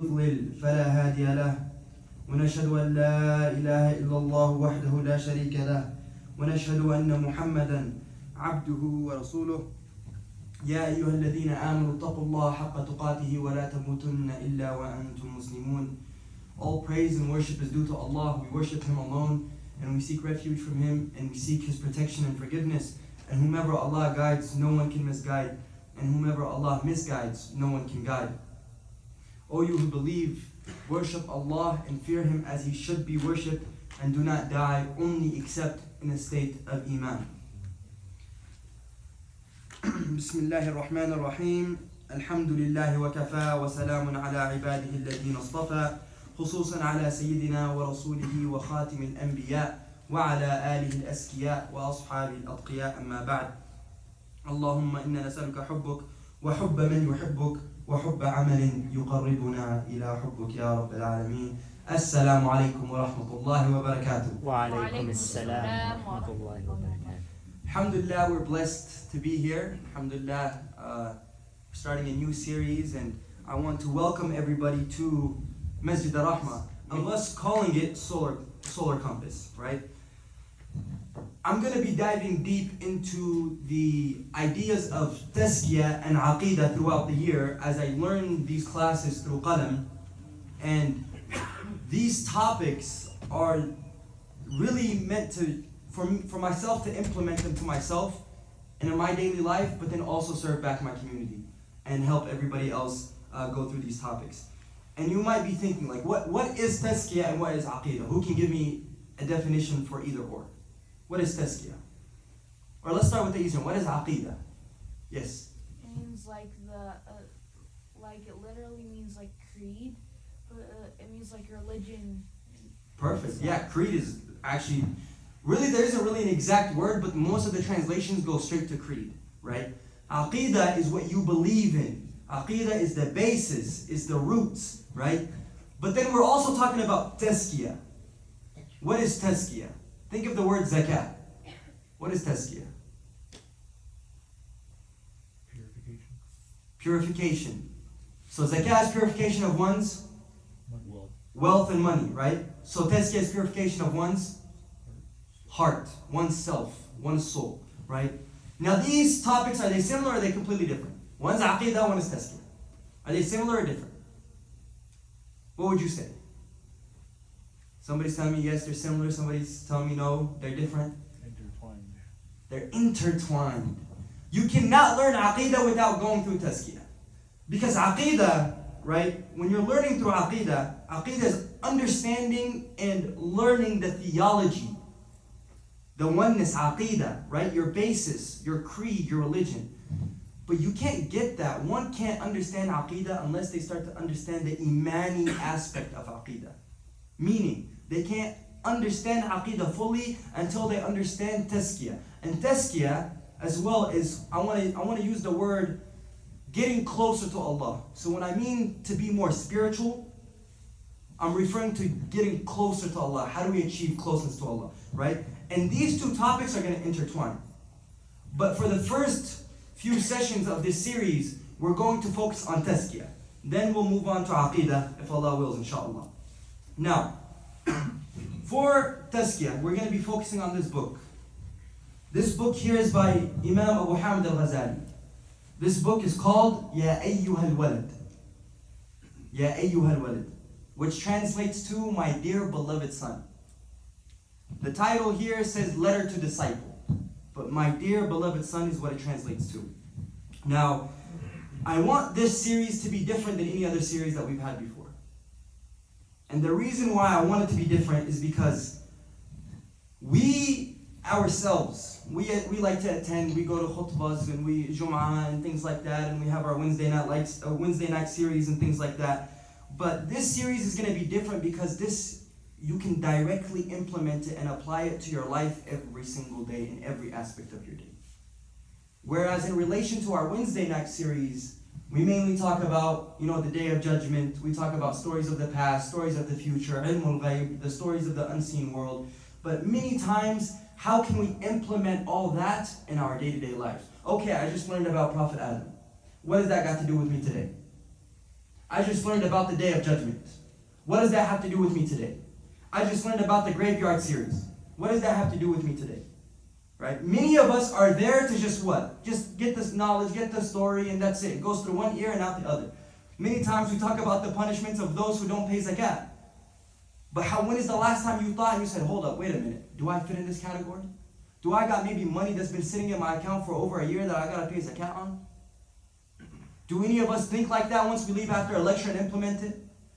يضلل فلا هادي له ونشهد أن لا إله إلا الله وحده لا شريك له ونشهد أن محمدا عبده ورسوله يا أيها الذين آمنوا اتقوا الله حق تقاته ولا تموتن إلا وأنتم مسلمون. All praise and worship is due to Allah. We worship Him alone and we seek refuge from Him and we seek His protection and forgiveness. And whomever Allah guides, no one can misguide. And whomever Allah misguides, no one can guide. O you who believe, worship Allah and fear Him as He should be worshipped, and do not die only except in a state of Imam. Bismillahir Rahmanir Rahim. Alhamdulillah wa kafa wa salamun ala ibadihi alladhina istafa, khususan ala sayyidina wa rasulihi wa khatim al-anbiya wa ala alihi al-askiya wa ashabi al-atqiya, amma ba'd. Allahumma inna nas'aluka hubbuk wa hubba man yuhibbuk وحب عمل يقربنا إلى حبك يا رب العالمين. السلام عليكم ورحمة الله وبركاته. وعليكم السلام ورحمة الله وبركاته. Alhamdulillah, we're blessed to be here. Alhamdulillah, we're starting a new series, and I want to welcome everybody to Masjid al-Rahma. Of us calling it solar compass, right? I'm going to be diving deep into the ideas of tazkiyah and aqidah throughout the year as I learn these classes through qalam. And these topics are really meant to, for myself to implement them to myself and in my daily life, but then also serve back my community and help everybody else go through these topics. And you might be thinking, like, what is tazkiyah and what is aqidah? Who can give me a definition for either or? What is tazkiyah? Or let's start with the easy one. What is aqidah? Yes? It means like it literally means like creed. It means like religion. Perfect. Yeah, creed is actually, really there isn't really an exact word, but most of the translations go straight to creed, right? Aqidah is what you believe in. Aqidah is the basis, is the roots, right? But then we're also talking about tazkiyah. What is tazkiyah? Think of the word zakat. What is tazkiyah? Purification. So zakah is purification of one's wealth and money, right? So tazkiyah is purification of one's heart, one's self, one's soul, right? Now these topics, are they similar or are they completely different? One's aqidah, one is tazkiyah. Are they similar or different? What would you say? Somebody's telling me yes, they're similar. Somebody's telling me no, they're different. Intertwined. They're intertwined. You cannot learn aqidah without going through tazkiyah. Because aqidah, right, when you're learning through aqidah is understanding and learning the theology, the oneness, aqidah, right, your basis, your creed, your religion. But you can't get that. One can't understand aqidah unless they start to understand the imani aspect of aqidah. Meaning, they can't understand aqidah fully until they understand tazkiyah. And tazkiyah, as well, is, I want to use the word getting closer to Allah. So when I mean to be more spiritual, I'm referring to getting closer to Allah. How do we achieve closeness to Allah, right? And these two topics are going to intertwine. But for the first few sessions of this series, we're going to focus on tazkiyah. Then we'll move on to aqidah, if Allah wills, inshallah. Now, for tazkiyah, we're going to be focusing on this book. This book here is by Imam Abu Hamid al-Ghazali. This book is called Ya Ayyuhal Walad. Ya Ayyuhal Walad, which translates to My Dear Beloved Son. The title here says Letter to Disciple, but My Dear Beloved Son is what it translates to. Now, I want this series to be different than any other series that we've had before. And the reason why I want it to be different is because we ourselves, we like to attend, we go to khutbahs and we Jum'ah and things like that, and we have our Wednesday night series and things like that. But this series is going to be different because this, you can directly implement it and apply it to your life every single day in every aspect of your day. Whereas in relation to our Wednesday night series, we mainly talk about, the Day of Judgment. We talk about stories of the past, stories of the future, ilmul ghaib, the stories of the unseen world. But many times, how can we implement all that in our day-to-day lives? Okay, I just learned about Prophet Adam. What has that got to do with me today? I just learned about the Day of Judgment. What does that have to do with me today? I just learned about the Graveyard series. What does that have to do with me today? Right? Many of us are there to just what? Just get this knowledge, get the story, and that's it. It goes through one ear and out the other. Many times we talk about the punishments of those who don't pay zakat. But when is the last time you thought and you said, hold up, wait a minute. Do I fit in this category? Do I got maybe money that's been sitting in my account for over a year that I got to pay zakat on? Do any of us think like that once we leave after a lecture and implement it?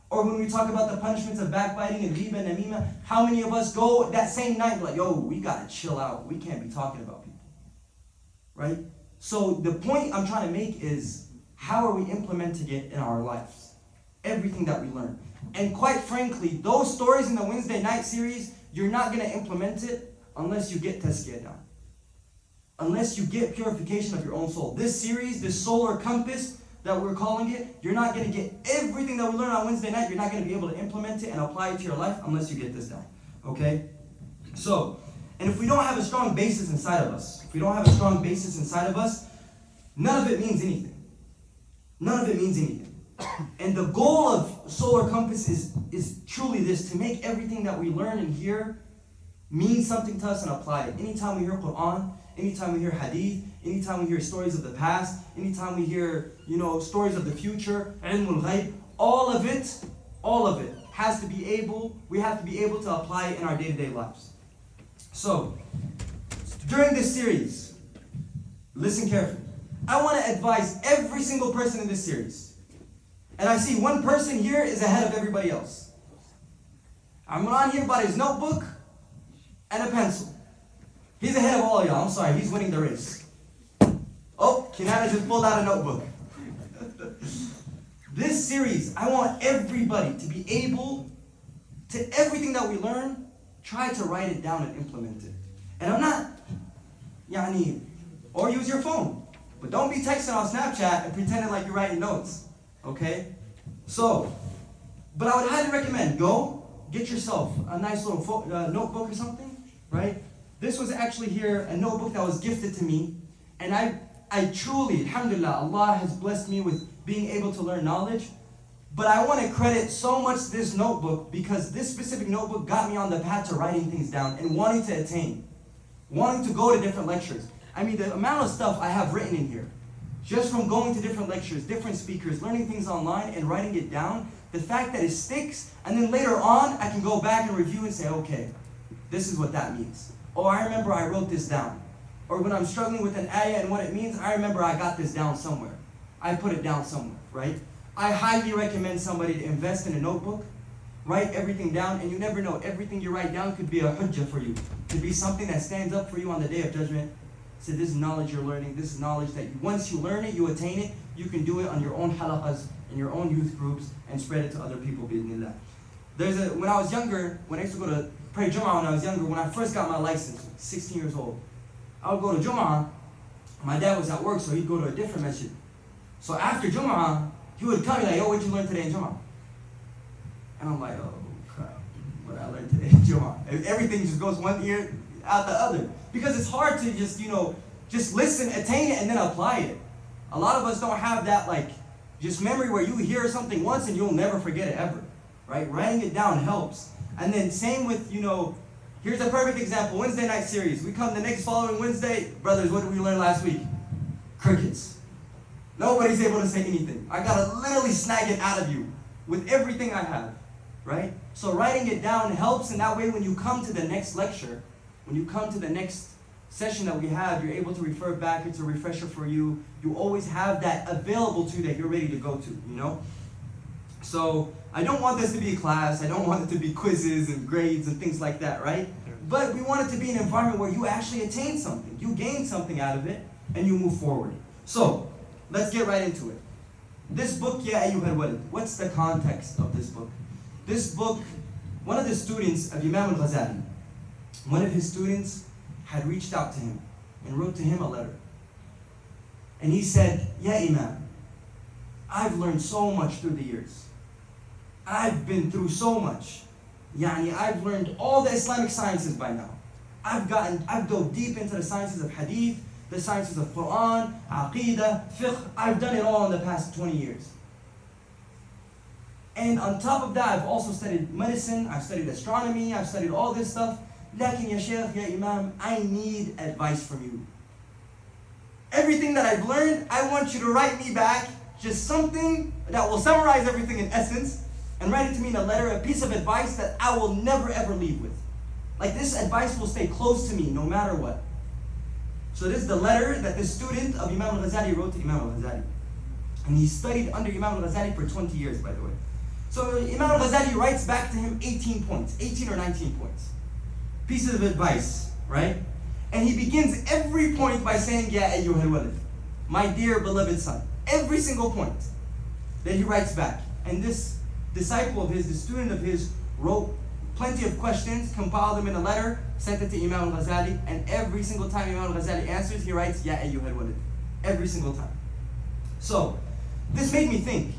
Or when we talk about the punishments of backbiting and riba and namima, how many of us go that same night like, yo, we got to chill out. We can't be talking about people. Right? So the point I'm trying to make is, how are we implementing it in our lives? Everything that we learn. And quite frankly, those stories in the Wednesday night series, you're not going to implement it unless you get tazkiyah down. Unless you get purification of your own soul. This series, this solar compass that we're calling it, you're not going to get everything that we learn on Wednesday night. You're not going to be able to implement it and apply it to your life unless you get this down. Okay? So, and if we don't have a strong basis inside of us, none of it means anything. None of it means anything. And the goal of Solar Compass is truly this, to make everything that we learn and hear mean something to us and apply it. Anytime we hear Quran, anytime we hear Hadith, anytime we hear stories of the past, anytime we hear, stories of the future, ilmul ghaib, all of it has to be able, we have to be able to apply it in our day-to-day lives. So, during this series, listen carefully. I want to advise every single person in this series. And I see one person here is ahead of everybody else. Imran here bought his notebook and a pencil. He's ahead of all of y'all. I'm sorry, he's winning the race. Oh, Kinana just pulled out a notebook. This series, I want everybody to be able to, everything that we learn, try to write it down and implement it. And I'm not, or use your phone. But don't be texting on Snapchat and pretending like you're writing notes. Okay? So, but I would highly recommend, go, get yourself a nice little notebook or something, right? This was actually here, a notebook that was gifted to me. And I truly, alhamdulillah, Allah has blessed me with being able to learn knowledge. But I want to credit so much this notebook because this specific notebook got me on the path to writing things down and wanting to attain. Wanting to go to different lectures. I mean, the amount of stuff I have written in here, just from going to different lectures, different speakers, learning things online and writing it down, the fact that it sticks, and then later on, I can go back and review and say, okay, this is what that means. Oh, I remember I wrote this down. Or when I'm struggling with an ayah and what it means, I remember I got this down somewhere. I put it down somewhere, right? I highly recommend somebody to invest in a notebook, write everything down, and you never know, everything you write down could be a hujjah for you. Could be something that stands up for you on the Day of Judgment. So this is knowledge you're learning, this is knowledge that once you learn it, you attain it, you can do it on your own halaqas, in your own youth groups, and spread it to other people, bi'idhnillah. When I was younger, when I used to go to pray Jum'ah when I was younger, when I first got my license, 16 years old, I would go to Jum'ah. My dad was at work, so he'd go to a different masjid. So after Jum'ah, he would tell me like, yo, what you learn today in Jum'ah? And I'm like, oh crap, what I learned today in Jum'ah? Everything just goes one ear out the other. Because it's hard to just listen, attain it, and then apply it. A lot of us don't have that just memory where you hear something once and you'll never forget it ever. Right? Writing it down helps. And then same with, here's a perfect example, Wednesday night series. We come the next following Wednesday, brothers, what did we learn last week? Crickets. Nobody's able to say anything. I gotta literally snag it out of you with everything I have, right? So writing it down helps, and that way when you come to the next lecture, when you come to the next session that we have, you're able to refer back. It's a refresher for you. You always have that available to you that you're ready to go to, So I don't want this to be a class. I don't want it to be quizzes and grades and things like that, right? But we want it to be an environment where you actually attain something. You gain something out of it, and you move forward. So, let's get right into it. This book, Ya Ayyuhal Walid, what's the context of this book? This book, one of the students of Imam Ghazali, one of his students had reached out to him and wrote to him a letter. And he said, Ya Imam, I've learned so much through the years. I've been through so much. I've learned all the Islamic sciences by now. I've dove deep into the sciences of hadith, the sciences of Quran, Aqidah, fiqh. I've done it all in the past 20 years. And on top of that, I've also studied medicine, I've studied astronomy, I've studied all this stuff. Lakin ya Shaykh, ya Imam, I need advice from you. Everything that I've learned, I want you to write me back just something that will summarize everything in essence and write it to me in a letter, a piece of advice that I will never ever leave with. Like this advice will stay close to me no matter what. So this is the letter that the student of Imam al-Ghazali wrote to Imam al-Ghazali. And he studied under Imam al-Ghazali for 20 years, by the way. So Imam al-Ghazali writes back to him 18 points, 18 or 19 points. Pieces of advice, right? And he begins every point by saying, Ya ayyuhal walad, my dear beloved son. Every single point that he writes back. And this disciple of his, the student of his, wrote plenty of questions, compiled them in a letter, sent it to Imam al-Ghazali, and every single time Imam al-Ghazali answers, he writes, Ya ayyuhal walad. Every single time. So, this made me think.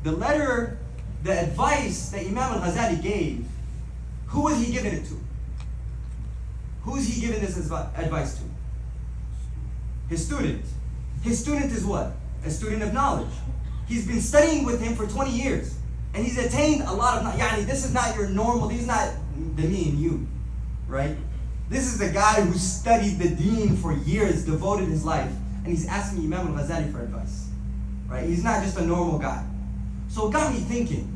The letter, the advice that Imam al-Ghazali gave, who was he giving it to? Who is he giving this advice to? His student. His student is what? A student of knowledge. He's been studying with him for 20 years. And he's attained a lot of knowledge. This is not your normal, this is not the me and you. Right? This is a guy who studied the deen for years, devoted his life. And he's asking Imam al-Ghazali for advice. Right? He's not just a normal guy. So it got me thinking,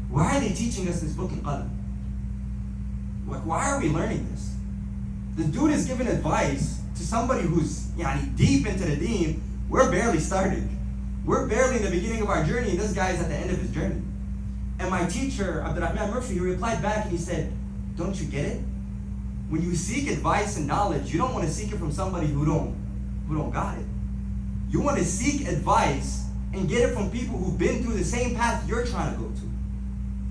why are they teaching us this book in Qalam? Like, why are we learning this? The dude is giving advice to somebody who's deep into the deen. We're barely started. We're barely in the beginning of our journey, and this guy is at the end of his journey. And my teacher, Abdurrahman Murphy, he replied back and he said, don't you get it? When you seek advice and knowledge, you don't want to seek it from somebody who don't got it. You want to seek advice and get it from people who've been through the same path you're trying to go to.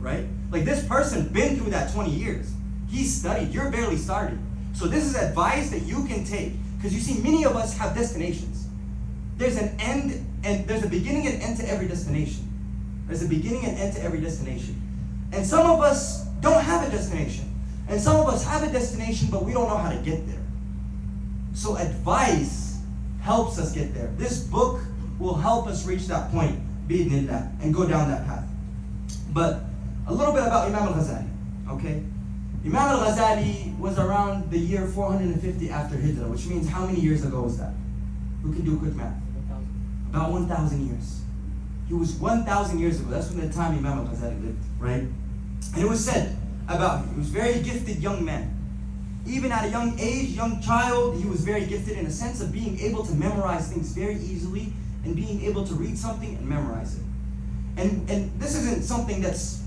Right? Like this person been through that 20 years. He studied, you're barely started. So this is advice that you can take. Because you see, many of us have destinations. There's an end, and there's a beginning and end to every destination. There's a beginning and end to every destination. And some of us don't have a destination. And some of us have a destination, but we don't know how to get there. So advice helps us get there. This book will help us reach that point, bi'idhnillah, and go down that path. But a little bit about Imam al-Ghazali, okay? Imam al-Ghazali was around the year 450 after Hijrah, which means how many years ago was that? Who can do quick math? About 1,000 years. He was 1,000 years ago. That's when the time Imam al-Ghazali lived, right? And it was said about him, he was a very gifted young man. Even at a young age, young child, he was very gifted in a sense of being able to memorize things very easily and being able to read something and memorize it. And this isn't something that's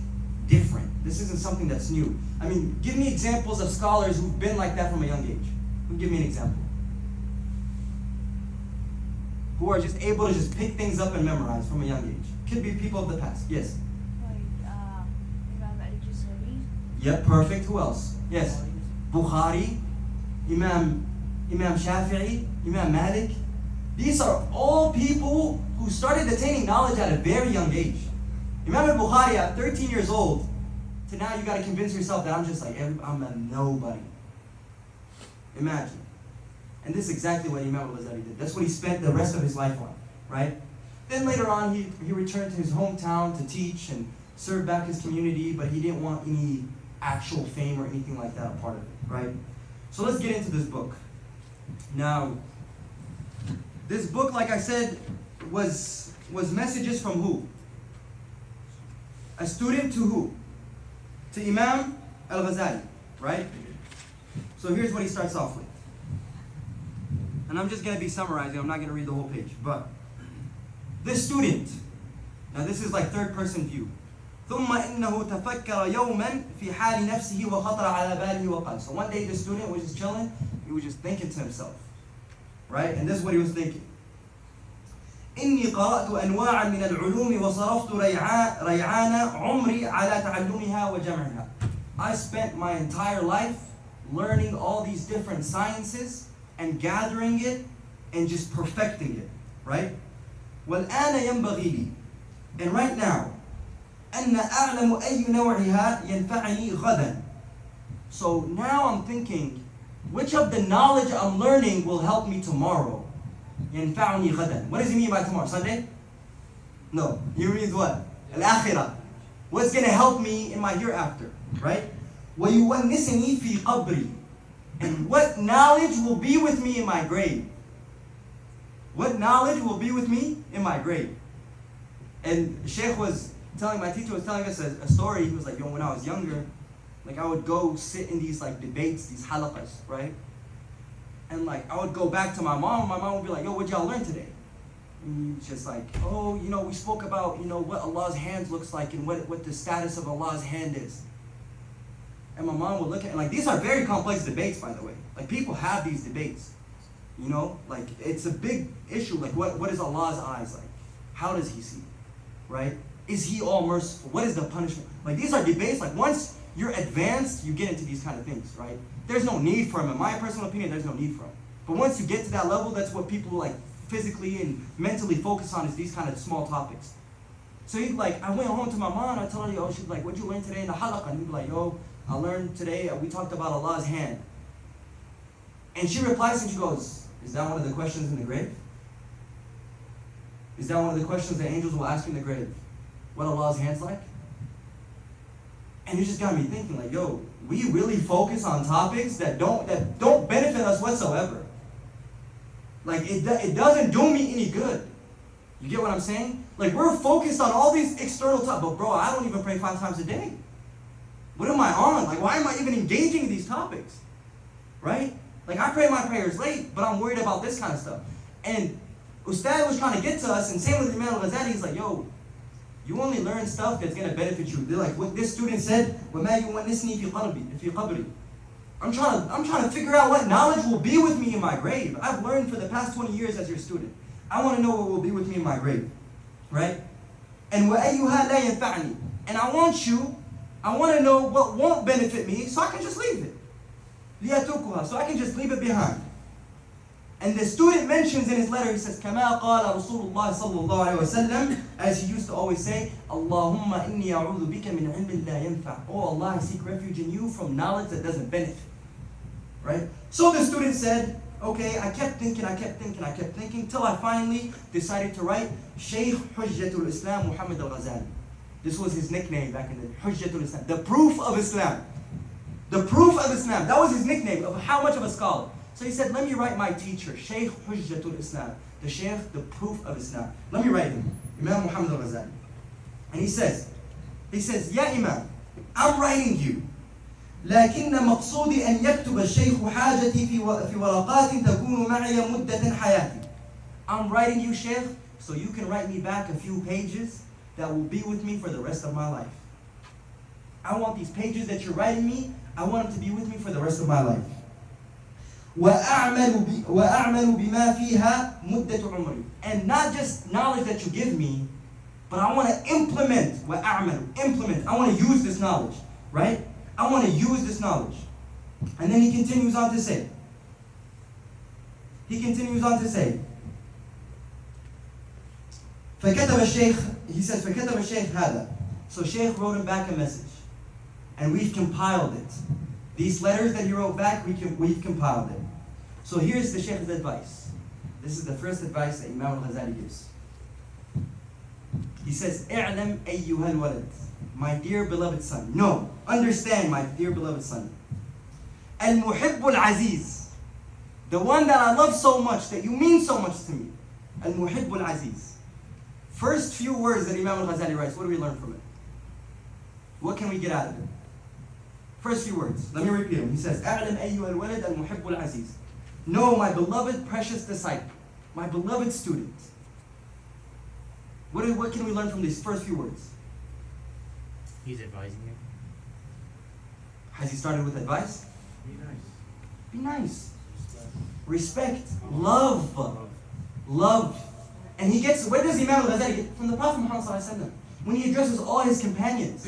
different. This isn't something that's new. I mean, give me examples of scholars who've been like that from a young age. Give me an example. Who are just able to just pick things up and memorize from a young age. Could be people of the past. Yes? Like, Imam al-Ghazali. Yep, perfect. Who else? Yes? Bukhari, Imam Shafi'i, Imam Malik. These are all people who started attaining knowledge at a very young age. Imam al-Bukhari at 13 years old, to now you got to convince yourself that I'm just like, I'm a nobody. Imagine. And this is exactly what Imam al-Ghazali did. That's what he spent the rest of his life on, right? Then later on, he returned to his hometown to teach and serve back his community, but he didn't want any actual fame or anything like that a part of it, right? So let's get into this book. Now, this book, like I said, was messages from who? A student to who? To Imam al-Ghazali, right? So here's what he starts off with. And I'm just going to be summarizing. I'm not going to read the whole page. But this student, now this is like third person view. ثم إنه تفكر يوما في حال نفسه وخطر على باله وقال. So one day the student was just chilling. He was just thinking to himself. Right? And this is what he was thinking. إني قرأت أنواعا من العلوم وصرفت ريعان عمري على تعلمها وجمعها. I spent my entire life learning all these different sciences and gathering it and just perfecting it, right? والآن ينبغي لي, and right now, أن أعلم أي نوعها ينفعني غدا. So now I'm thinking, which of the knowledge I'm learning will help me tomorrow? ينفعني غدا. What does he mean by tomorrow? Sunday? No. He means what? Al-Akhirah. What's going to help me in my hereafter, right? وَيُوَنِّسَنِي فِي قَبْرِي. And what knowledge will be with me in my grave? What knowledge will be with me in my grave? And Sheikh was telling, my teacher was telling us a story. He was like, yo, when I was younger, like I would go sit in these like debates, these halaqas, right? And like I would go back to my mom would be like, yo, what'd y'all learn today? And he's just like, oh, we spoke about, what Allah's hand looks like and what the status of Allah's hand is. And my mom would look at, and like these are very complex debates, by the way. Like people have these debates, like it's a big issue. Like what is Allah's eyes like? How does He see? Right? Is He all merciful? What is the punishment? Like these are debates. Like once you're advanced, you get into these kind of things, right? There's no need for them. In my personal opinion, there's no need for them. But once you get to that level, that's what people like physically and mentally focus on, is these kind of small topics. So I went home to my mom, I told her, yo, she's like, what'd you learn today in the halaqah? And he'd be like, yo, I learned today, we talked about Allah's hand. And she replies and she goes, is that one of the questions in the grave? Is that one of the questions that angels will ask you in the grave? What Allah's hand's like? And it just got me thinking, like, yo, we really focus on topics that don't benefit us whatsoever. Like, it doesn't do me any good. You get what I'm saying? Like, we're focused on all these external topics. But bro, I don't even pray 5 times a day. What am I on? Like, why am I even engaging in these topics? Right? Like, I pray my prayers late, but I'm worried about this kind of stuff. And Ustad was trying to get to us, and same with Imam Ghazali. He's like, yo, you only learn stuff that's going to benefit you. They're like, what this student said, وَمَا يُوَنِّسْنِي فِي قَبْرِي. I'm trying to figure out what knowledge will be with me in my grave. I've learned for the past 20 years as your student. I want to know what will be with me in my grave. Right? And وَأَيُّهَا لَا يَنْفَعْنِي. And I want to know what won't benefit me, so I can just leave it. لِيَتُرْكُهَا. So I can just leave it behind. And the student mentions in his letter, he says, كَمَا قَالَ رَسُولُ اللَّهِ صَلَّى اللَّهُ عَلَيْهِ وَسَلَّمَ, as he used to always say, اللَّهُمَّ إِنِّي أَعُوذُ بِكَ مِنْ عِلْمٍ لَا يَنْفَعُ. Oh Allah, I seek refuge in you from knowledge that doesn't benefit. Right? So the student said, okay, I kept thinking, till I finally decided to write Shaykh Hujjatul Islam Muhammad al-Ghazali. This was his nickname back in the Hujjatul Islam. The proof of Islam. The proof of Islam. That was his nickname of how much of a scholar. So he said, let me write my teacher, Shaykh Hujjatul Islam. The Shaykh, the proof of Islam. Let me write him, Imam Muhammad al-Ghazali. And he says, Ya Imam, I'm writing you. لكن مقصودي أن يكتب الشيخ حاجتي في ورقات تكون معي مدة حياتي. I'm writing you, Shaykh, so you can write me back a few pages that will be with me for the rest of my life. I want these pages that you're writing me, I want them to be with me for the rest of my life. وأعمل بما فيها مدة عمري. And not just knowledge that you give me, but I want to implement. Implement. I want to use this knowledge, right? I want to use this knowledge. And then he continues on to say, فكتب الشيخ, he says, فكتب الشيخ هذا. So Shaykh wrote him back a message. And we've compiled it. These letters that he wrote back, we've compiled it. So here's the Shaykh's advice. This is the first advice that Imam al-Ghazali gives. He says, اعلم أيها الولد. My dear beloved son. No, understand, my dear beloved son. Al-Muhibb al-Aziz. The one that I love so much, that you mean so much to me. Al-Muhibb al-Aziz. First few words that Imam al-Ghazali writes, what do we learn from it? What can we get out of it? First few words. Let me repeat them. He says, أعلم أيها الولد المحب العزيز. No, my beloved precious disciple, my beloved student. What can we learn from these first few words? He's advising you. Has he started with advice? Be nice. Be nice. Respect. Love. Love. And he gets, where does Imam al-Ghazali get? From the Prophet Muhammad ﷺ. When he addresses all his companions.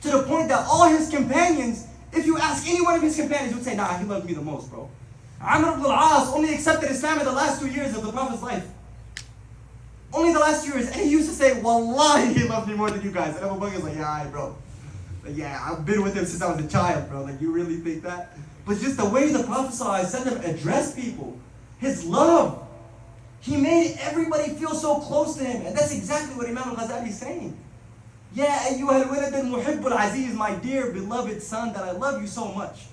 To the point that all his companions, if you ask any one of his companions, would say, nah, he loved me the most, bro. Amr ibn al-As only accepted Islam in the last 2 years of the Prophet's life. Only the last 2 years. And he used to say, Wallahi, he loved me more than you guys. And Abu Bakr was like, yeah, alright, bro. Like, yeah, I've been with him since I was a child, bro. Like, you really think that? But just the way the Prophet ﷺ addressed people, his love, he made everybody feel so close to him. And that's exactly what Imam al-Ghazali is saying. Ya ayyuha al-walad al-muhibb al-aziz, my dear beloved son that I love you so much.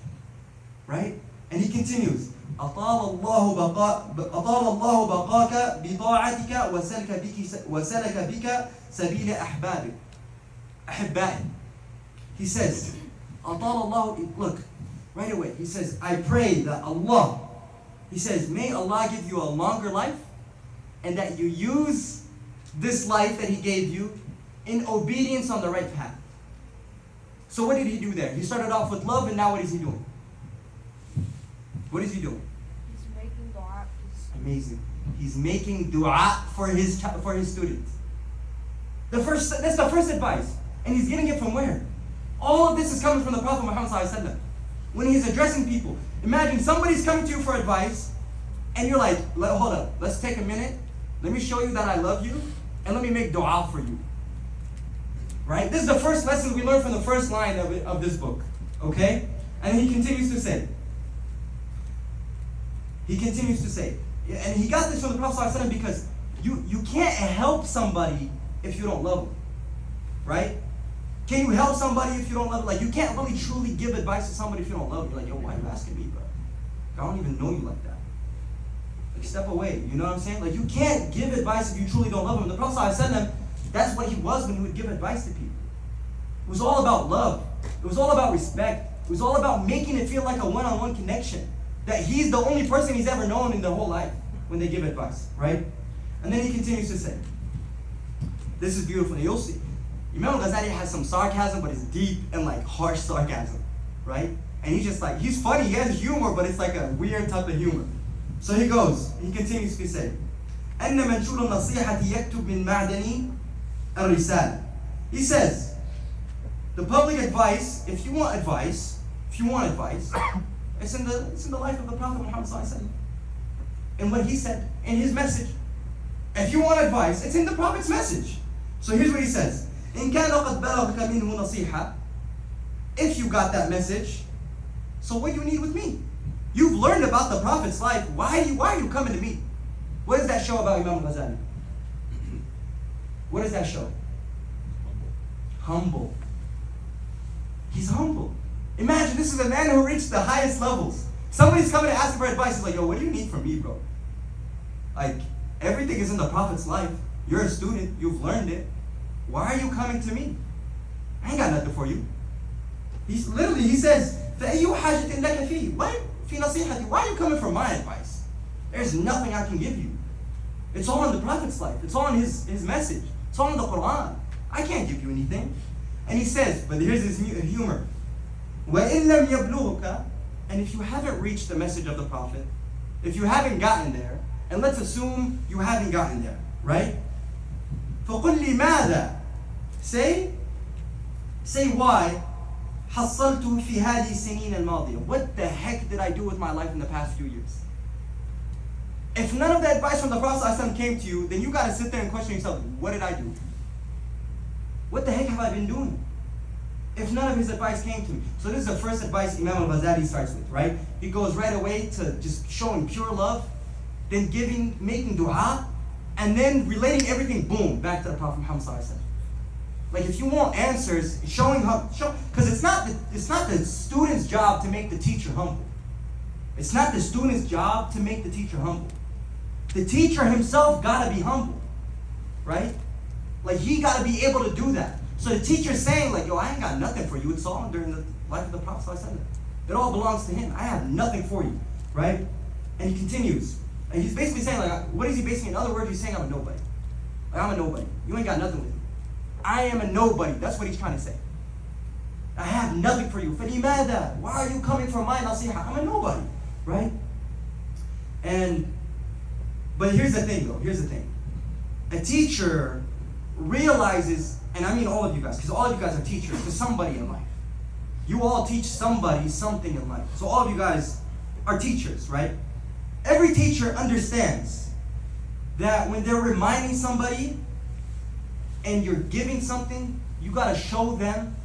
Right? And he continues, أطال الله بقاك بطاعتك وسلك بك سبيل أحبائي. He says, أطال الله, look, right away, he says, I pray that Allah, he says, may Allah give you a longer life and that you use this life that he gave you in obedience on the right path. So what did he do there? He started off with love, and now what is he doing? What is he doing? He's making dua. Amazing. He's making dua for his students. That's the first advice. And he's getting it from where? All of this is coming from the Prophet Muhammad ﷺ. When he's addressing people. Imagine somebody's coming to you for advice, and you're like, hold up, let's take a minute. Let me show you that I love you, and let me make dua for you. Right? This is the first lesson we learn from the first line of this book. Okay? And he continues to say, and he got this from the Prophet ﷺ because you can't help somebody if you don't love them. Right? Can you help somebody if you don't love them? Like, you can't really truly give advice to somebody if you don't love them. You're like, yo, why are you asking me, bro? I don't even know you like that. Like, step away. You know what I'm saying? Like, you can't give advice if you truly don't love them. The Prophet ﷺ, that's what he was when he would give advice to people. It was all about love. It was all about respect. It was all about making it feel like a one-on-one connection. That he's the only person he's ever known in their whole life when they give advice, right? And then he continues to say, this is beautiful. And you'll see, Imam Ghazali has some sarcasm, but it's deep and like harsh sarcasm, right? And he's just like, he's funny, he has humor, but it's like a weird type of humor. So he continues to say, أن منشور النصيحة يكتب من معدن الرسالة. He says, the public advice, if you want advice, it's in the life of the Prophet Muhammad ﷺ. And what he said in his message. If you want advice, it's in the Prophet's message. So here's what he says. إن كان قد بلغك منه نصيحة. If you got that message, so what do you need with me? You've learned about the Prophet's life. Why are you coming to me? What does that show about Imam Ghazali? What does that show? Humble. He's humble. Imagine, this is a man who reached the highest levels. Somebody's coming to ask him for advice. He's like, yo, what do you need from me, bro? Like, everything is in the Prophet's life. You're a student. You've learned it. Why are you coming to me? I ain't got nothing for you. He says, فَأَيُّ حَاجَةٍ لَكَ فِي فِي نَصِيحَتِي. Why are you coming for my advice? There's nothing I can give you. It's all in the Prophet's life. It's all in his message. It's all in the Quran. I can't give you anything. And he says, but here's his humor. وَإِن لَمْ يَبْلُغُكَ. And if you haven't reached the message of the Prophet, if you haven't gotten there, and let's assume you haven't gotten there, right? فَقُلْ لِمَاذَا. Say why. حَصَّلْتُ فِي هَذِهِ السِّنِينَ الْمَاضِيَةِ. What the heck did I do with my life in the past few years? If none of the advice from the Prophet ﷺ came to you, then you got to sit there and question yourself, what did I do? What the heck have I been doing? If none of his advice came to me. So this is the first advice Imam al-Ghazali starts with, right? He goes right away to just showing pure love, then making dua, and then relating everything, boom, back to the Prophet Muhammad ﷺ. Like, if you want answers, because it's not the student's job to make the teacher humble. It's not the student's job to make the teacher humble. The teacher himself gotta be humble, right? Like, he gotta be able to do that. So the teacher's saying, like, yo, I ain't got nothing for you. It's all during the life of the Prophet ﷺ. It all belongs to him. I have nothing for you, right? And he continues. And he's basically saying, like, what is he basically? In other words, he's saying, I'm a nobody. Like, I'm a nobody. You ain't got nothing with me. I am a nobody. That's what he's trying to say. I have nothing for you. فَلِمَاذَا. Why are you coming for my nasiha? I'm a nobody, right? But here's the thing, though. Here's the thing. A teacher realizes, and I mean all of you guys, because all of you guys are teachers to somebody in life. You all teach somebody something in life. So all of you guys are teachers, right? Every teacher understands that when they're reminding somebody and you're giving something, you got to show them,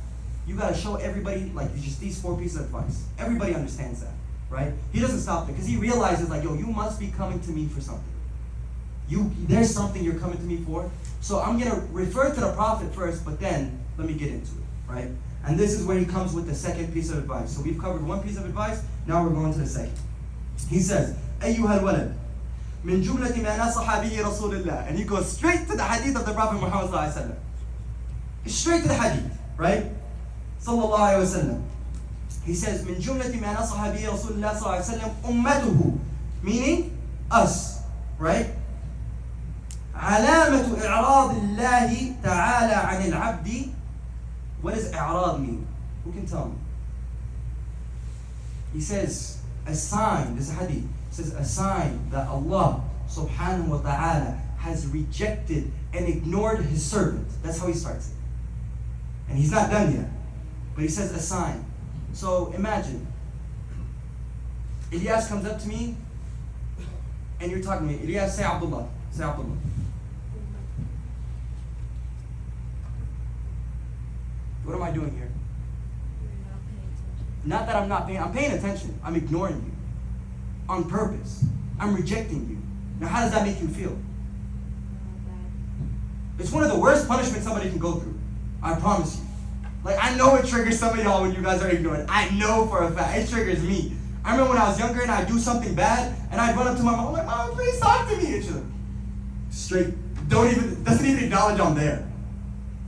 you got to show everybody, like, just these 4 pieces of advice. Everybody understands that, right? He doesn't stop there because he realizes, like, yo, you must be coming to me for something. There's something you're coming to me for. So I'm going to refer to the Prophet first, but then Let me get into it, right? And this is where he comes with the second piece of advice. So we've covered one piece of advice, now we're going to the second. He says, أيها الولد من جملة ما نصح به رسول الله. And he goes straight to the hadith of the Prophet Muhammad sallallahu alaihi wasallam. Straight to the hadith, right? Sallallahu alaihi wasallam. He says, من جملة ما نصح به رسول الله صلى الله عليه وسلم أمته, meaning us, right? علامة إعراض الله تعالى عن العبد. What does إعراض mean? Who can tell me? He says, a sign, this is a hadith, it says a sign that Allah subhanahu wa ta'ala has rejected and ignored his servant. That's how he starts it. And he's not done yet. But he says a sign. So imagine, Ilyas comes up to me and you're talking to me. Ilyas, say Abdullah. Say Abdullah. What am I doing here? You're not paying attention. Not that I'm paying attention. I'm ignoring you. On purpose. I'm rejecting you. Now how does that make you feel? Bad. It's one of the worst punishments somebody can go through. I promise you. Like, I know it triggers some of y'all when you guys are ignoring. I know for a fact. It triggers me. I remember when I was younger and I'd do something bad and I'd run up to my mom, I'm like, Mom, please talk to me. And she's like, straight, doesn't even acknowledge I'm there.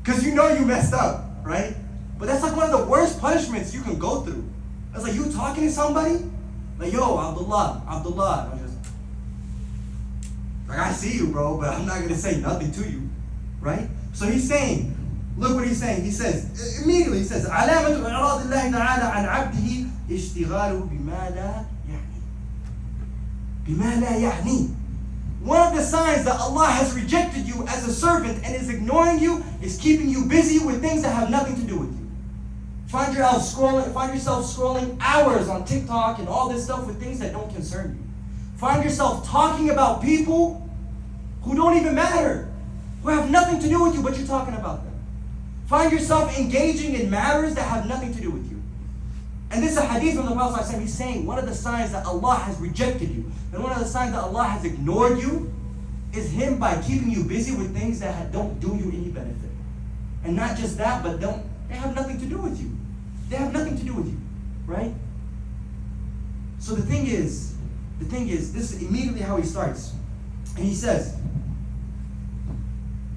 Because you know you messed up, right? But that's like one of the worst punishments you can go through. It's like you talking to somebody, like, yo, Abdullah. I'm just, like, I see you, bro, but I'm not going to say nothing to you, right? So he's saying, look what he's saying. He says, immediately, he says, علامة إعراض الله تعالى عن عبده اشتغاله بما لا يعني. بما لا يعني. One of the signs that Allah has rejected you as a servant and is ignoring you is keeping you busy with things that have nothing to do with you. Find yourself scrolling hours on TikTok and all this stuff with things that don't concern you. Find yourself talking about people who don't even matter, who have nothing to do with you, but you're talking about them. Find yourself engaging in matters that have nothing to do with you. And this is a hadith from the Prophet ﷺ. He's saying one of the signs that Allah has rejected you and one of the signs that Allah has ignored you is Him by keeping you busy with things that don't do you any benefit. And not just that, but they have nothing to do with you. They have nothing to do with you, right? So the thing is, this is immediately how he starts. And he says,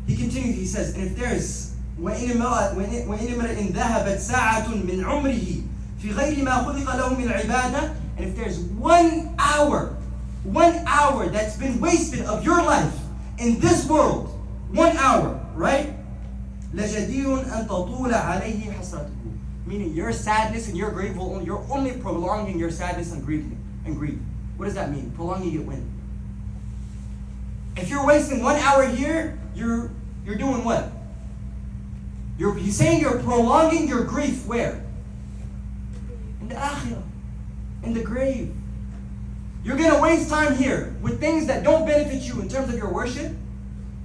he continues, he says, and if there's وإن امرئ ذهبت ساعة من عمره في غير ما خلق له من العبادة, and if there's 1 hour that's been wasted of your life in this world, 1 hour, right? لجدير أن تطول عليه حسرته, meaning your sadness and your grief you're only prolonging your sadness and grief. What does that mean? Prolonging it when? If you're wasting 1 hour here, you're doing what? He's saying you're prolonging your grief where? In the akhirah, in the grave. You're going to waste time here with things that don't benefit you in terms of your worship.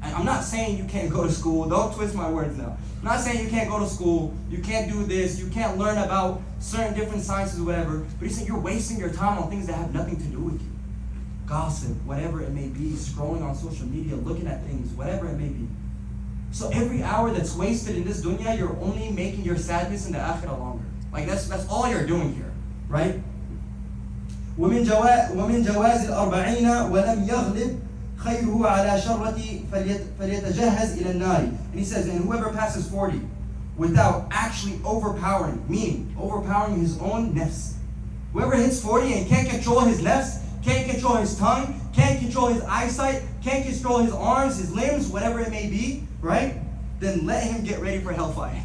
And I'm not saying you can't go to school. Don't twist my words now. I'm not saying you can't go to school. You can't do this. You can't learn about certain different sciences or whatever. But he's saying you're wasting your time on things that have nothing to do with you. Gossip, whatever it may be, scrolling on social media, looking at things, whatever it may be. So every hour that's wasted in this dunya, you're only making your sadness in the akhirah longer. Like that's all you're doing here, right? ومن جواز الأربعين ولم يغلب خيره على شرة فليتجهز إلى النار. And he says, and whoever passes 40 without actually overpowering, meaning overpowering his own nafs. Whoever hits 40 and can't control his nafs, can't control his tongue, can't control his eyesight, can't control his arms, his limbs, whatever it may be, right? Then let him get ready for hellfire.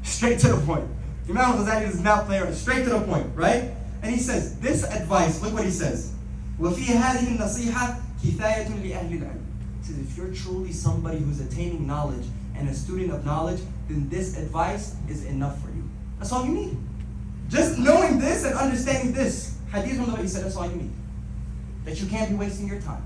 Straight to the point. Imam Ghazali does not play around. Straight to the point, right? And he says, this advice, look what he says. وَفِي هَذِهِ النَّصِيحَةِ كِفَايَةٌ لِأَهْلِ الْعِلْمِ. He says, if you're truly somebody who's attaining knowledge and a student of knowledge, then this advice is enough for you. That's all you need. Just knowing this and understanding this hadith from the way he said, that's all you need. That you can't be wasting your time,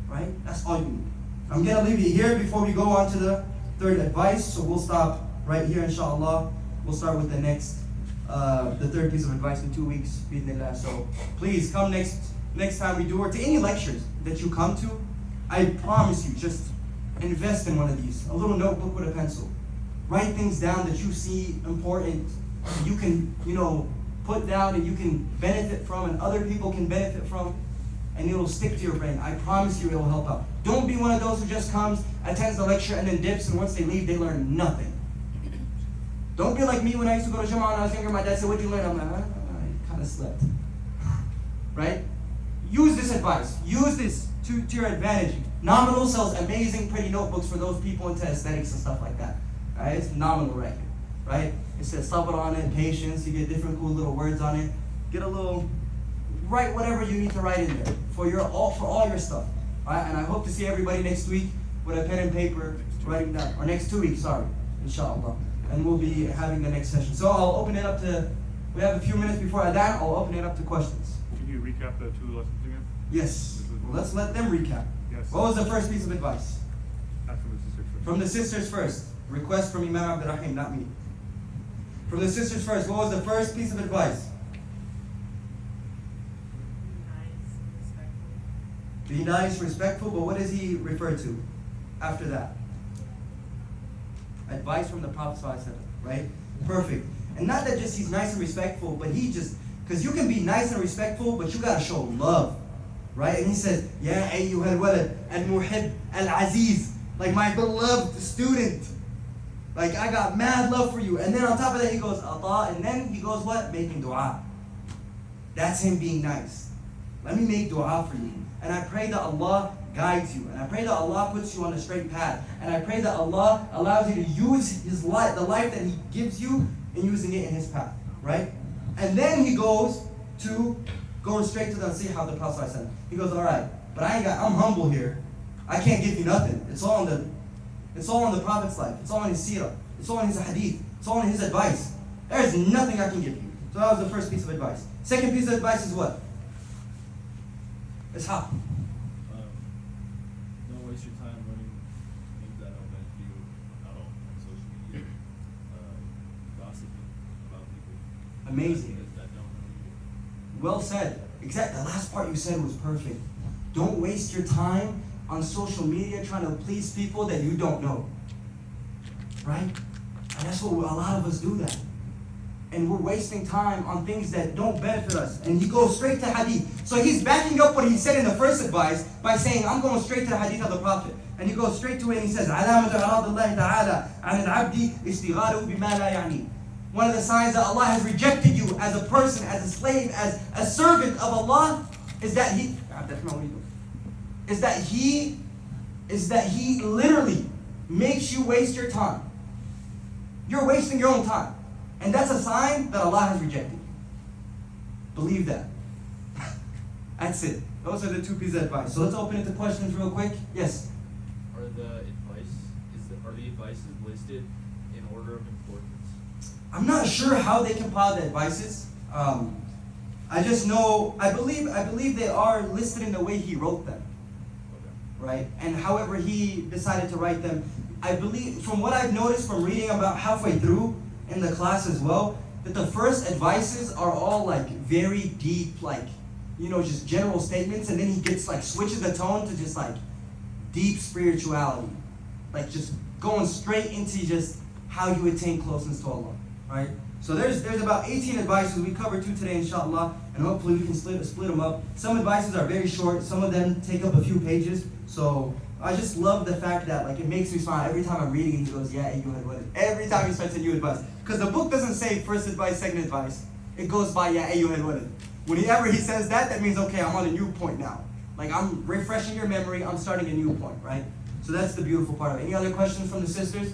right? That's all you need. I'm going to leave you here before we go on to the third advice. So we'll stop right here, inshallah. We'll start with the third piece of advice in 2 weeks, bismillah. So please come next time we do, or to any lectures that you come to. I promise you, just invest in one of these. A little notebook with a pencil. Write things down that you see important, you can, put down and you can benefit from and other people can benefit from, and it'll stick to your brain. I promise you it will help out. Don't be one of those who just comes, attends the lecture, and then dips, and once they leave, they learn nothing. Don't be like me when I used to go to Jama'ah when I was younger. My dad said, "What'd you learn?" I'm like, I kind of slept. Right? Use this advice. Use this to your advantage. Nominal sells amazing, pretty notebooks for those people into aesthetics and stuff like that. Right? It's Nominal right here. Right? It says sabr on it, patience. You get different cool little words on it. Get a little, write whatever you need to write in there for all your stuff. Right? And I hope to see everybody next week with a pen and paper writing down, or next 2 weeks, sorry, inshallah. And we'll be having the next session. So I'll open it up to, we have a few minutes before Adhan, I'll open it up to questions. Can you recap the 2 lessons again? Yes. Well, let's let them recap. Yes. What was the first piece of advice? That's from the sisters first. From the sisters first. Request from Imam Abdurrahim, not me. From the sisters first, what was the first piece of advice? Be nice, respectful, but what does he refer to after that? Advice from the Prophet ﷺ, right? Perfect. And not that just he's nice and respectful, but he just, because you can be nice and respectful, but you got to show love, right? And he says, Ya ayyuhal walad al-muhib al-aziz, like my beloved student. Like I got mad love for you. And then on top of that he goes, ata, and then he goes what? Making dua. That's him being nice. Let me make dua for you. And I pray that Allah guides you. And I pray that Allah puts you on a straight path. And I pray that Allah allows you to use His life, the life that He gives you, and using it in His path. Right? And then he goes to going straight to the nasiha of the Prophet ﷺ. He goes, alright, but I'm humble here. I can't give you nothing. It's all in the Prophet's life. It's all in his seerah. It's all in his hadith. It's all in his advice. There is nothing I can give you. So that was the first piece of advice. Second piece of advice is what? Ishaq. Don't waste your time learning things that don't benefit you at all on social media. Gossiping about people. Amazing. That don't know you. Well said. Exactly. The last part you said was perfect. Don't waste your time on social media trying to please people that you don't know. Right? And that's what a lot of us do that. And we're wasting time on things that don't benefit us. And he goes straight to hadith. So he's backing up what he said in the first advice by saying, I'm going straight to the hadith of the Prophet. And he goes straight to it and he says, عَلَامَةُ عَرَاضِ اللَّهِ تَعَالَى عَنِ الْعَبْدِ إِشْتِغَالُهُ بِمَا لَا يَعْنِي. One of the signs that Allah has rejected you as a person, as a slave, as a servant of Allah, is that He literally makes you waste your time. You're wasting your own time. And that's a sign that Allah has rejected you. Believe that. That's it. Those are the 2 pieces of advice. So let's open it to questions real quick. Yes? Are the advices listed in order of importance? I'm not sure how they compiled the advices. I just know, I believe they are listed in the way he wrote them. Okay. Right? And however he decided to write them, I believe, from what I've noticed from reading about halfway through in the class as well, that the first advices are all like very deep, like, just general statements, and then he gets like, switches the tone to just like deep spirituality. Like just going straight into just how you attain closeness to Allah. Right? So there's about 18 advices. We covered 2 today, inshallah, and hopefully we can split them up. Some advices are very short. Some of them take up a few pages. So I just love the fact that it makes me smile every time I'm reading and he goes, yeah, you had what? Every time he starts a new advice. Because the book doesn't say first advice, second advice. It goes by, yeah, you had what? Whenever he says that means, okay, I'm on a new point now. Like I'm refreshing your memory, I'm starting a new point, right? So that's the beautiful part of it. Any other questions from the sisters?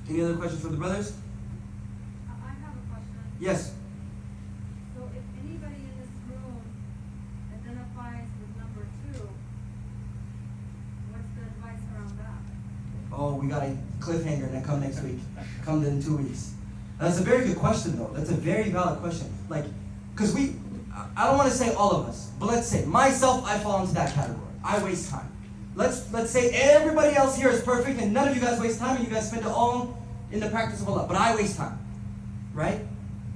Any other questions from the brothers? I have a question. Yes. So if anybody in this room identifies with number 2, what's the advice around that? Oh, we got a cliffhanger and then come next week. Come in 2 weeks. That's a very good question though. That's a very valid question. Because I don't want to say all of us, but let's say myself, I fall into that category. I waste time. Let's say everybody else here is perfect and none of you guys waste time and you guys spend it all in the practice of Allah. But I waste time, right?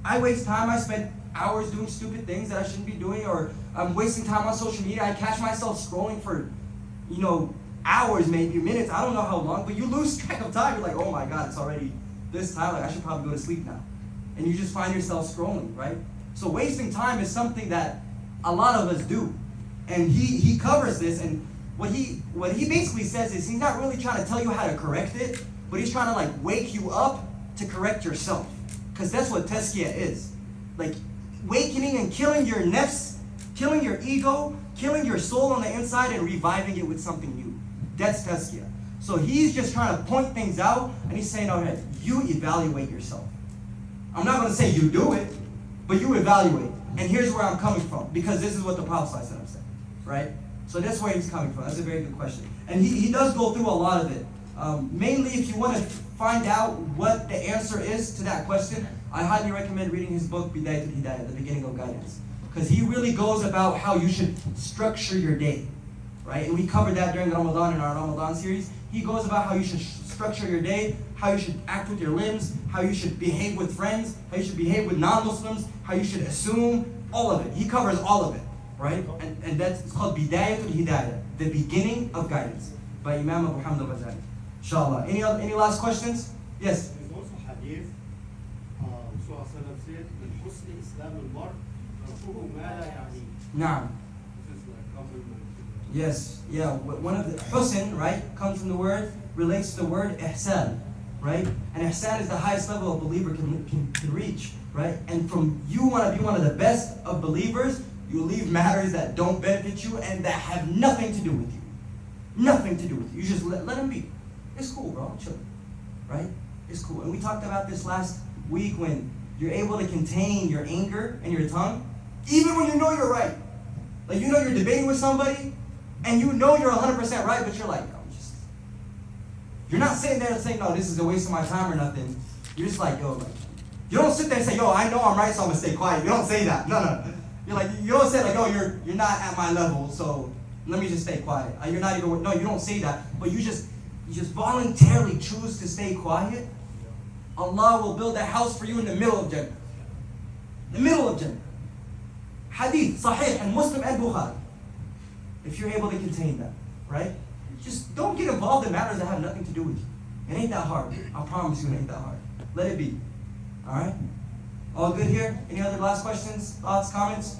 I waste time. I spend hours doing stupid things that I shouldn't be doing, or I'm wasting time on social media. I catch myself scrolling for, hours, maybe minutes, I don't know how long, but you lose track of time. You're like, oh my God, it's already this time, like I should probably go to sleep now. And you just find yourself scrolling, right? So wasting time is something that a lot of us do. And he covers this, and what he basically says is he's not really trying to tell you how to correct it, but he's trying to like wake you up to correct yourself. Because that's what tazkiyah is. Like wakening and killing your nafs, killing your ego, killing your soul on the inside and reviving it with something new. That's tazkiyah. So he's just trying to point things out, and he's saying, okay, you evaluate yourself. I'm not going to say you do it, but you evaluate. And here's where I'm coming from, because this is what the Prophet said, right? So that's where he's coming from. That's a very good question. And he does go through a lot of it. Mainly, if you want to find out what the answer is to that question, I highly recommend reading his book, Bidayat al-Hidayah, The Beginning of Guidance. Because he really goes about how you should structure your day, right? And we covered that during Ramadan in our Ramadan series. He goes about how you should structure your day, how you should act with your limbs, how you should behave with friends, how you should behave with non-Muslims, how you should assume, all of it. He covers all of it, right? And it's called Bidayat al-Hidayah, The Beginning of Guidance, by Imam Abu Hamd al-Ghazali. Inshallah. Any last questions? Yes? There's also hadith, Rasulullah said, من حسن إسلام المرء تركه ما لا يعنيه. Naam. This is like compliment. Yes, yeah. One of the husn, right, comes from the word, relates to the word ihsan, right? And ihsan is the highest level a believer can reach, right? And from you want to be one of the best of believers, you leave matters that don't benefit you and that have nothing to do with you. Nothing to do with you. You just let them be. It's cool, bro. Chill, right? It's cool. And we talked about this last week when you're able to contain your anger and your tongue, even when you know you're right. Like you know you're debating with somebody, and you know you're 100% right, but you're like, you're not sitting there and saying, no, this is a waste of my time or nothing. You're just like, yo, like, you don't sit there and say, yo, I know I'm right, so I'm gonna stay quiet. You don't say that. No. You're like, you don't say like, yo, you're not at my level, so let me just stay quiet. You're not even, no, you don't say that, but you just voluntarily choose to stay quiet. Allah will build a house for you in the middle of Jannah. The middle of Jannah. Hadith, Sahih, and Muslim and Bukhari. If you're able to contain that, right? Just don't get involved in matters that have nothing to do with you. It ain't that hard. I promise you it ain't that hard. Let it be. Alright? All good here? Any other last questions, thoughts, comments?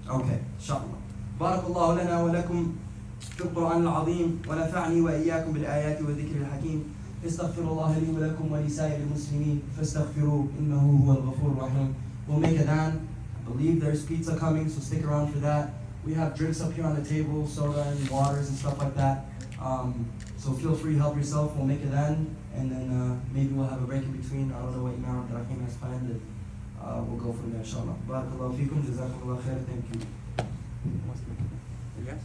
Okay, inshallah. Barakallahu lana wa lakum في القرآن العظيم ونفعني وإياكم بالآيات والذكر الحكيم استغفر الله لي ولكم ولسائر المسلمين فاستغفروه إنه هو الغفور الرحيم. We'll make adhan. I believe there's pizza coming, so stick around for that. We have drinks up here on the table, soda and waters and stuff like that. So feel free, help yourself. We'll make adhan, and then maybe we'll have a break in between. I don't know what Imam Rahim has planned, and we'll go from there, inshallah. Barakallahu feekum, jazakumullah khair, thank you. Yes?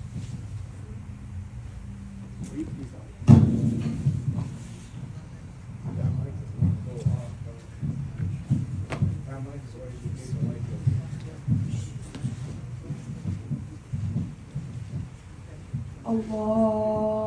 Allah